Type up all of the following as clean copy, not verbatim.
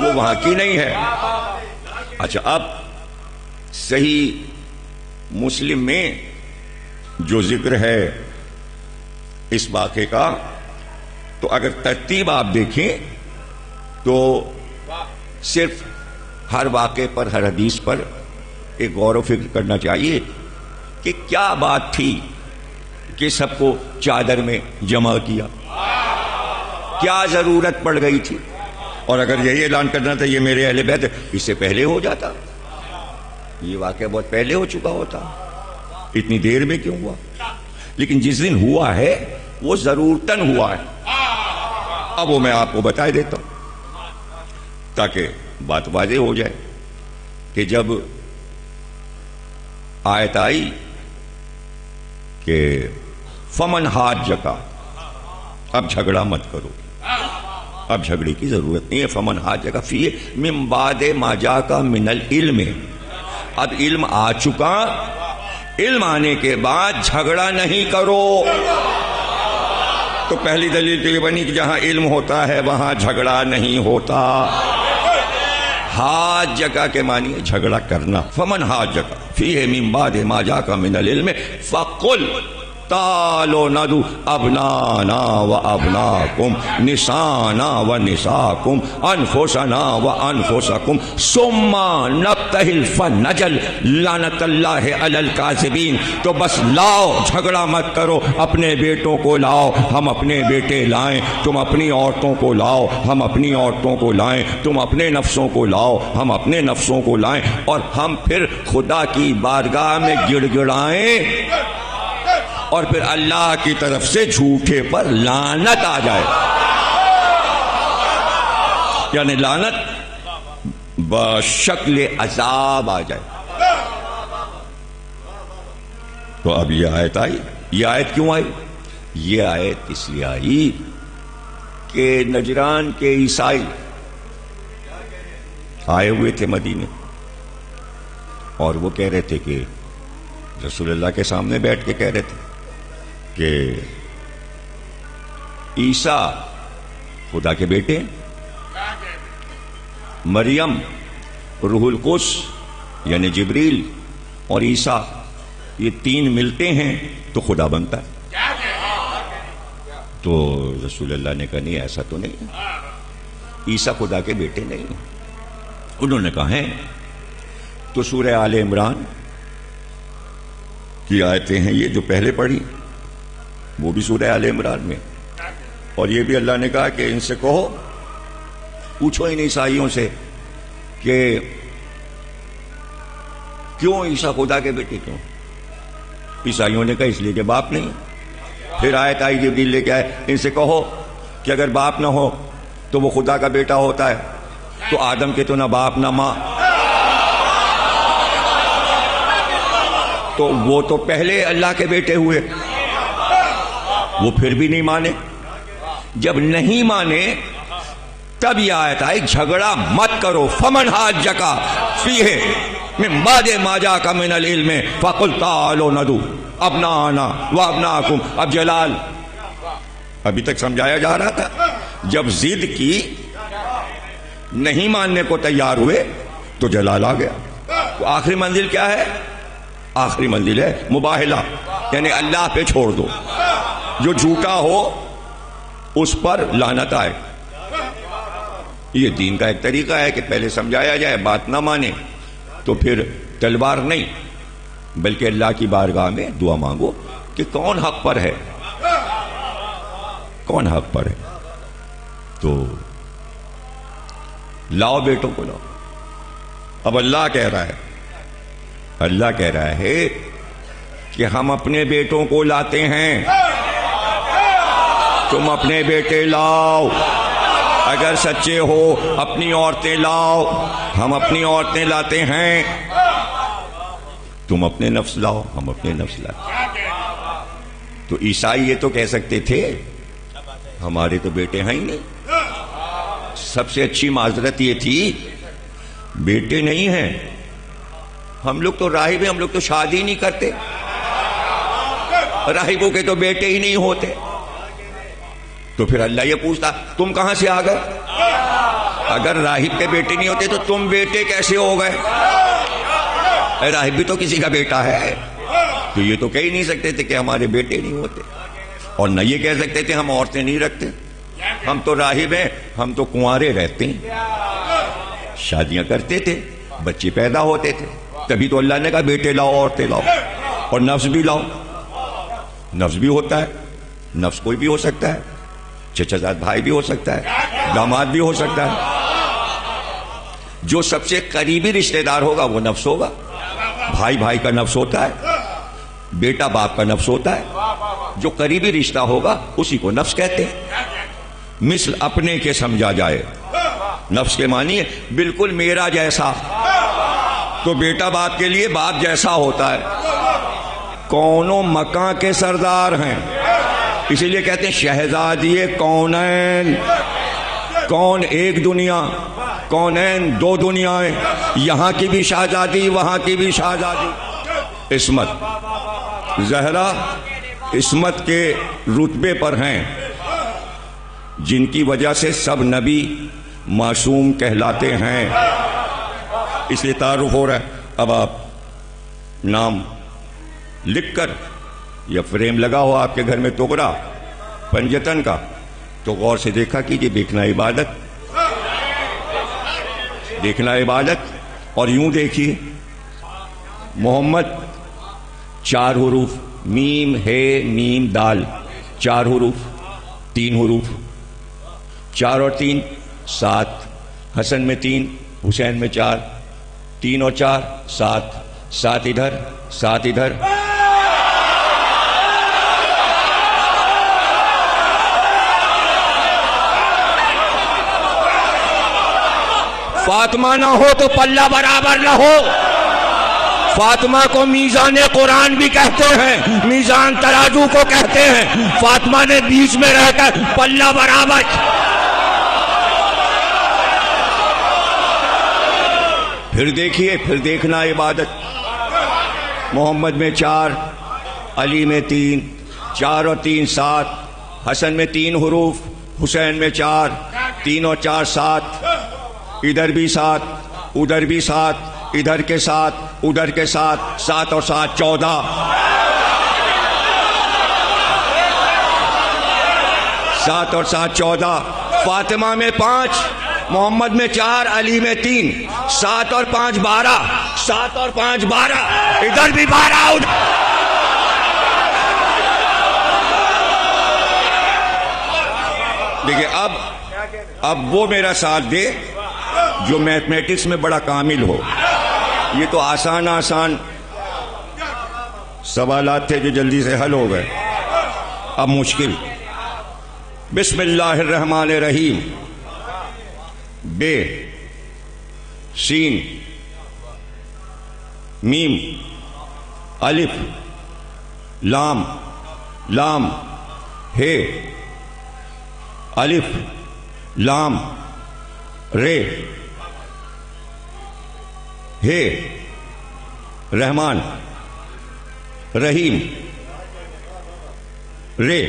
وہ وہاں کی نہیں ہے. اچھا، اب صحیح مسلم میں جو ذکر ہے اس واقعے کا، تو اگر ترتیب آپ دیکھیں تو صرف ہر واقعے پر، ہر حدیث پر ایک غور و فکر کرنا چاہیے کہ کیا بات تھی کہ سب کو چادر میں جمع کیا، کیا ضرورت پڑ گئی تھی. اور اگر یہی اعلان کرنا تھا یہ میرے اہل بیت، اس سے پہلے ہو جاتا. یہ واقعہ بہت پہلے ہو چکا ہوتا، اتنی دیر میں کیوں ہوا؟ لیکن جس دن ہوا ہے وہ ضرورتاً ہوا ہے. اب وہ میں آپ کو بتا دیتا ہوں تاکہ بات واضح ہو جائے کہ جب آیت آئی کہ فمن حاجکا، اب جھگڑا مت کرو، اب جھگڑے کی ضرورت نہیں ہے. فمن حاجکا فی من بعد ما جاءک من العلم، اب علم آ چکا، علم آنے کے بعد جھگڑا نہیں کرو. تو پہلی دلیل تو یہ بنی کہ جہاں علم ہوتا ہے وہاں جھگڑا نہیں ہوتا. حاج جگہ کے معنی ہے جھگڑا کرنا. فمن حاج جگہ فیہ من بعد ما جاءک من العلم فقل تعالوا ندعو ابنانا و ابناکم نسانا و نساکم انفسنا و انفسکم ثم نبتہل فنجل لعنت اللہ علی الکاذبین. تو بس لاؤ، جھگڑا مت کرو، اپنے بیٹوں کو لاؤ، ہم اپنے بیٹے لائیں، تم اپنی عورتوں کو لاؤ، ہم اپنی عورتوں کو لائیں، تم اپنے نفسوں کو لاؤ، ہم اپنے نفسوں کو لائیں، اور ہم پھر خدا کی بارگاہ میں گڑ گڑائیں اور پھر اللہ کی طرف سے جھوٹے پر لعنت آ جائے. یعنی لعنت بشکل عذاب آ جائے. تو اب یہ آیت آئی. یہ آیت کیوں آئی؟ یہ آیت اس لیے آئی کہ نجران کے عیسائی آئے ہوئے تھے مدینے، اور وہ کہہ رہے تھے کہ رسول اللہ کے سامنے بیٹھ کے کہہ رہے تھے کہ عیسیٰ خدا کے بیٹے، مریم روح القدس یعنی جبریل اور عیسیٰ یہ تین ملتے ہیں تو خدا بنتا ہے. تو رسول اللہ نے کہا نہیں، ایسا تو نہیں، عیسیٰ خدا کے بیٹے نہیں. انہوں نے کہا ہے. تو سورہ آل عمران کی آیتیں ہیں یہ جو پہلے پڑھی، وہ بھی سورہ آل عمران میں، اور یہ بھی اللہ نے کہا کہ ان سے کہو، پوچھو ان عیسائیوں سے کہ کیوں عیسیٰ خدا کے بیٹے کیوں؟ عیسائیوں نے کہا اس لیے کہ باپ نہیں. پھر آیت آئی جبریل لے کے آئے، ان سے کہو کہ اگر باپ نہ ہو تو وہ خدا کا بیٹا ہوتا ہے. تو آدم کے تو نہ باپ نہ ماں، تو وہ تو پہلے اللہ کے بیٹے ہوئے. وہ پھر بھی نہیں مانے. جب نہیں مانے تب یہ آیت آئی جھگڑا مت کرو. فمن حاجک فیہ من بعد ما جاءک من العلم فقل تعالوا ندعو ابنانا و ابناکم. اب جلال ابھی تک سمجھایا جا رہا تھا، جب ضد کی، نہیں ماننے کو تیار ہوئے تو جلال آ گیا. تو آخری منزل کیا ہے؟ آخری منزل ہے مباہلہ، یعنی اللہ پہ چھوڑ دو، جو جھوٹا ہو اس پر لعنت آئے. یہ دین کا ایک طریقہ ہے کہ پہلے سمجھایا جائے، بات نہ مانے تو پھر تلوار نہیں بلکہ اللہ کی بارگاہ میں دعا مانگو کہ کون حق پر ہے، کون حق پر ہے. تو لاؤ بیٹوں کو لاؤ. اب اللہ کہہ رہا ہے، اللہ کہہ رہا ہے کہ ہم اپنے بیٹوں کو لاتے ہیں، تم اپنے بیٹے لاؤ. اگر سچے ہو اپنی عورتیں لاؤ، ہم اپنی عورتیں لاتے ہیں. تم اپنے نفس لاؤ، ہم اپنے نفس لاتے ہیں. تو عیسائی یہ تو کہہ سکتے تھے ہمارے تو بیٹے ہیں ہی نہیں. سب سے اچھی معذرت یہ تھی بیٹے نہیں ہیں، ہم لوگ تو راہب ہیں، ہم لوگ تو شادی نہیں کرتے، راہبوں کے تو بیٹے ہی نہیں ہوتے. تو پھر اللہ یہ پوچھتا تم کہاں سے آ گئے؟ اگر راہب کے بیٹے نہیں ہوتے تو تم بیٹے کیسے ہو گئے؟ راہب بھی تو کسی کا بیٹا ہے. تو یہ تو کہہ ہی نہیں سکتے تھے کہ ہمارے بیٹے نہیں ہوتے, اور نہ یہ کہہ سکتے تھے ہم عورتیں نہیں رکھتے. ہم تو راہب ہیں, ہم تو کنوارے رہتے ہیں, شادیاں کرتے تھے, بچے پیدا ہوتے تھے, تبھی تو اللہ نے کہا بیٹے لاؤ عورتیں لاؤ, اور نفس بھی لاؤ. نفس بھی ہوتا ہے, نفس کوئی بھی ہو سکتا ہے, چچا زاد بھائی بھی ہو سکتا ہے, داماد بھی ہو سکتا ہے. جو سب سے قریبی رشتہ دار ہوگا وہ نفس ہوگا. بھائی بھائی کا نفس ہوتا ہے, بیٹا باپ کا نفس ہوتا ہے. جو قریبی رشتہ ہوگا اسی کو نفس کہتے ہیں. مثل اپنے کے سمجھا جائے. نفس کے معنی ہے بالکل میرا جیسا, تو بیٹا باپ کے لیے باپ جیسا ہوتا ہے. کونوں مکان کے سردار ہیں, اسی لیے کہتے ہیں شہزادی کونین. کون ایک دنیا, کونین دو دنیایں, یہاں کی بھی شہزادی وہاں کی بھی شہزادی. عصمت, زہرا عصمت کے رتبے پر ہیں, جن کی وجہ سے سب نبی معصوم کہلاتے ہیں. اس لیے تعارف ہو رہا ہے. اب آپ نام لکھ کر یا فریم لگا ہو آپ کے گھر میں ٹکڑا پنجتن کا, تو غور سے دیکھا کیجیے. دیکھنا عبادت, دیکھنا عبادت. اور یوں دیکھیے محمد 4 حروف, میم ہے میم دال, 4 حروف, 3 حروف, 4 اور 3 7, حسن میں 3 حسین میں 4, 3 اور 4 7, 7 ادھر 7 ادھر. فاطمہ نہ ہو تو پلہ برابر نہ ہو. فاطمہ کو میزان قرآن بھی کہتے ہیں, میزان ترازو کو کہتے ہیں. فاطمہ نے بیچ میں رہ کر پلہ برابر. پھر دیکھیے, پھر دیکھنا عبادت. محمد میں 4, علی میں 3, 4 اور 3 7, حسن میں 3 حروف, حسین میں 4, 3 اور 4 7, ادھر بھی 7, ادھر بھی 7, ادھر کے 7, ادھر کے 7, 7 اور 7 14, 7 اور 7 14. فاطمہ میں 5, محمد میں 4, علی میں 3, 7 اور 5 12, 7 اور 5 12, ادھر بھی 12. دیکھیے اب وہ میرا ساتھ دے جو میتھمیٹکس میں بڑا کامل ہو. یہ تو آسان آسان سوالات تھے جو جلدی سے حل ہو گئے. اب مشکل. بسم اللہ الرحمن الرحیم. بے, سین, میم, الف, لام, لام, ہے, الف, لام, رے, ہے, رحمان, رحیم, رے,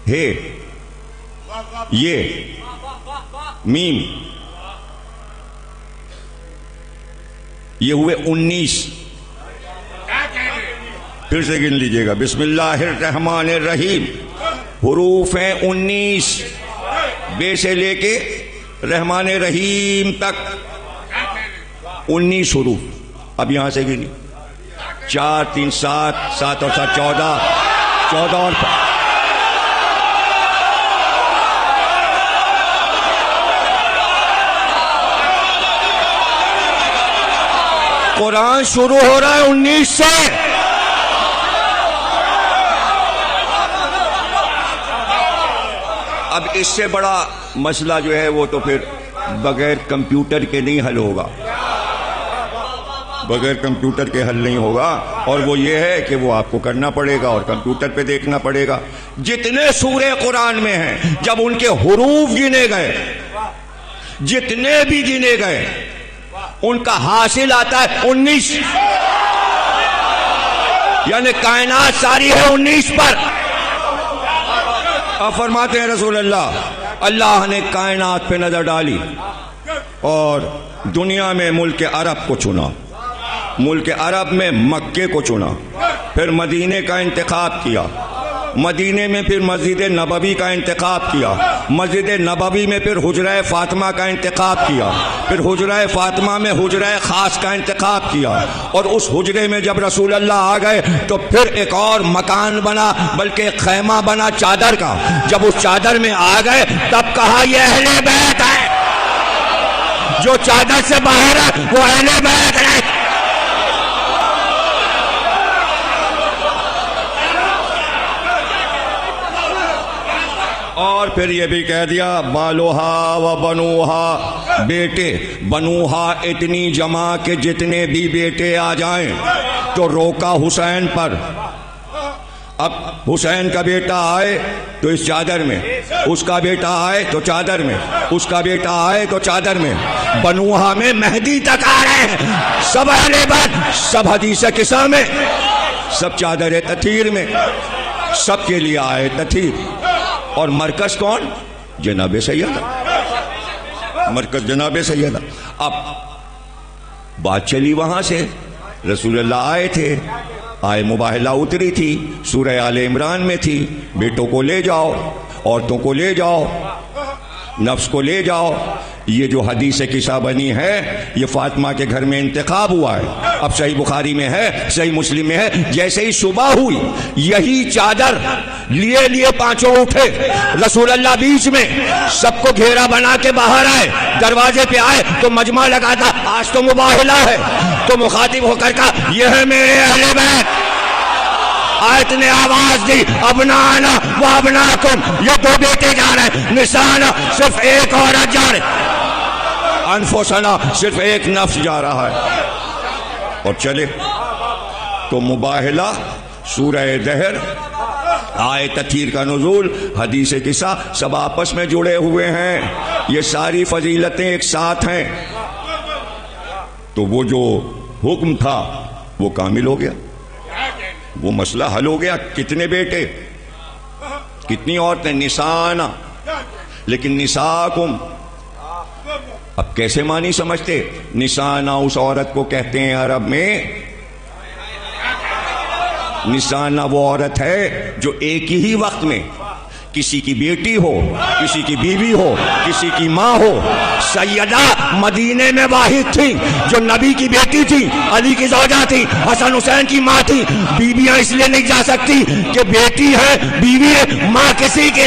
ہے, یہ, میم. یہ ہوئے 19. پھر سے گن لیجئے گا. بسم اللہ الرحمن الرحیم. حروف ہیں 19, بے سے لے کے رحمان رحیم تک 19 حروف. اب یہاں سے گنی 4 3 7, 7 اور 7 14, 14 اور قرآن شروع ہو رہا ہے 19 سے. اب اس سے بڑا مسئلہ جو ہے وہ تو پھر بغیر کمپیوٹر کے نہیں حل ہوگا, بغیر کمپیوٹر کے حل نہیں ہوگا. اور وہ یہ ہے کہ وہ آپ کو کرنا پڑے گا اور کمپیوٹر پہ دیکھنا پڑے گا. جتنے سورے قرآن میں ہیں جب ان کے حروف گنے گئے, جتنے بھی گنے گئے, ان کا حاصل آتا ہے 19. یعنی کائنات ساری ہے 19 پر. اب فرماتے ہیں رسول اللہ اللہ نے کائنات پہ نظر ڈالی اور دنیا میں ملک عرب کو چنا، ملک عرب میں مکے کو چنا، پھر مدینے کا انتخاب کیا، مدینے میں پھر مسجد نبوی کا انتخاب کیا، مسجد نبوی میں پھر حجرہ فاطمہ کا انتخاب کیا، پھر حجرہ فاطمہ میں حجرہ خاص کا انتخاب کیا، اور اس حجرے میں جب رسول اللہ آ گئے تو پھر ایک اور مکان بنا، بلکہ ایک خیمہ بنا چادر کا۔ جب اس چادر میں آ گئے تب کہا یہ اہل بیت ہے، جو چادر سے باہر ہے وہ اہل بیت ہے۔ اور پھر یہ بھی کہہ دیا بالوہا و بنوہا، بیٹے بنوہا اتنی جمع کہ جتنے بھی بیٹے آ جائیں۔ تو روکا حسین پر، اب حسین کا بیٹا آئے تو اس چادر میں، اس کا بیٹا آئے تو چادر میں، اس کا بیٹا آئے تو چادر میں، بنوہا میں مہدی تک آ رہے ہیں، سب اہل بیت، سب حدیث قصہ میں، سب چادر تطہیر میں، سب کے لیے آئے تطہیر۔ اور مرکز کون؟ جناب سیدہ، مرکز جناب سیدہ۔ اب بات چلی وہاں سے، رسول اللہ آئے تھے، آئے مباہلہ اتری تھی، سورہ آل عمران میں تھی، بیٹوں کو لے جاؤ، عورتوں کو لے جاؤ، نفس کو لے جاؤ۔ یہ جو حدیث قصہ بنی ہے یہ فاطمہ کے گھر میں انتخاب ہوا ہے، اب صحیح بخاری میں ہے، صحیح مسلم میں ہے۔ جیسے ہی صبح ہوئی یہی چادر لیے پانچوں اٹھے، رسول اللہ بیچ میں، سب کو گھیرا بنا کے باہر آئے، دروازے پہ آئے تو مجمع لگا تھا، آج تو مباہلہ ہے، تو مخاطب ہو کر کہا یہ ہے میرے اہل بیت۔ آیت نے آواز دی ابنانا و ابناکم، یہ دو بیٹے جا رہے ہیں، نسانا صرف ایک عورت جا رہے، انفسنا صرف ایک نفس جا رہا ہے۔ اور چلے تو مباہلہ، سورہ دہر، آئے تطہیر کا نزول، حدیث قصہ، سب آپس میں جڑے ہوئے ہیں، یہ ساری فضیلتیں ایک ساتھ ہیں۔ تو وہ جو حکم تھا وہ کامل ہو گیا، وہ مسئلہ حل ہو گیا۔ کتنے بیٹے، کتنی عورتیں، نسانا، لیکن نساکم اب کیسے معنی سمجھتے؟ نسانا اس عورت کو کہتے ہیں عرب میں، نسانا وہ عورت ہے جو ایک ہی وقت میں کسی کی بیٹی ہو، کسی کی بیوی ہو، کسی کی ماں ہو۔ سیدہ مدینے میں واحد تھی جو نبی کی بیٹی تھی، علی کی زوجہ تھی، حسن حسین کی ماں تھی۔ بیویاں اس لیے نہیں جا سکتی کہ بیٹی ہے، بیوی ہے، ماں کسی کے